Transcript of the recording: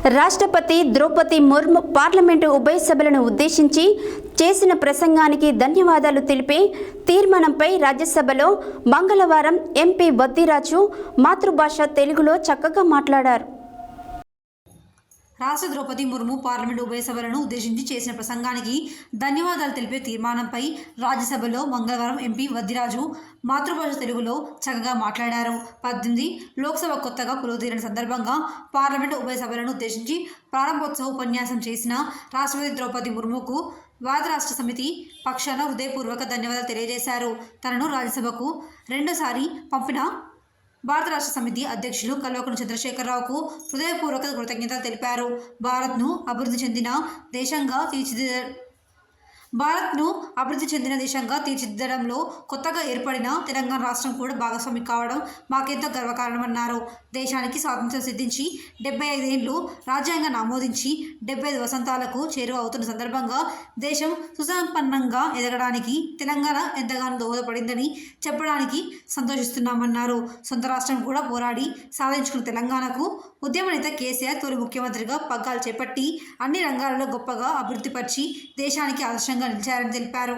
రాష్ట్రపతి ద్రౌపది ముర్ము పార్లమెంటు ఉభయ సభలను ఉద్దేశించి చేసిన ప్రసంగానికి ధన్యవాదాలు తెలిపే తీర్మానంపై రాజ్యసభలో మంగళవారం ఎంపీ వద్దిరాజు మాతృభాష తెలుగులో చక్కగా మాట్లాడారు. రాష్ట్ర ద్రౌపది ముర్ము పార్లమెంటు ఉభయ సభలను ఉద్దేశించి చేసిన ప్రసంగానికి ధన్యవాదాలు తెలిపే తీర్మానంపై రాజ్యసభలో మంగళవారం ఎంపీ వద్దిరాజు మాతృభాష తెలుగులో చక్కగా మాట్లాడారు. 18 లోక్సభ కొత్తగా కొలువుదీరిన సందర్భంగా పార్లమెంటు ఉభయ సభలను ఉద్దేశించి ప్రారంభోత్సవ ఉపన్యాసం చేసిన రాష్ట్రపతి ద్రౌపది ముర్ముకు భారత రాష్ట్ర సమితి పక్షాన హృదయపూర్వక ధన్యవాదాలు తెలియజేశారు. తనను రాజ్యసభకు రెండోసారి పంపిన భారత రాష్ట్ర సమితి అధ్యక్షులు కల్వకుంట్ల చంద్రశేఖరరావుకు హృదయపూర్వక కృతజ్ఞతలు తెలిపారు. భారత్ను అభివృద్ధి చెందిన దేశంగా తీర్చిదిద్దడంలో కొత్తగా ఏర్పడిన తెలంగాణ రాష్ట్రం కూడా భాగస్వామి కావడం మాకెంతో గర్వకారణమన్నారు. దేశానికి స్వాతంత్ర్యం సిద్ధించి 75 ఏళ్లు, రాజ్యాంగాన్ని ఆమోదించి 75 వసంతాలకు చేరువ అవుతున్న సందర్భంగా దేశం సుసంపన్నంగా ఎదగడానికి తెలంగాణ ఎంతగానో దోహదపడిందని చెప్పడానికి సంతోషిస్తున్నామన్నారు. సొంత రాష్ట్రం కూడా పోరాడి సాధించుకున్న తెలంగాణకు ఉద్యమ నేత కేసీఆర్ తొలి ముఖ్యమంత్రిగా పగ్గాలు చేపట్టి అన్ని రంగాలలో గొప్పగా అభివృద్ధిపరిచి దేశానికి ఆదర్శంగా నిలిచారని తెలిపారు.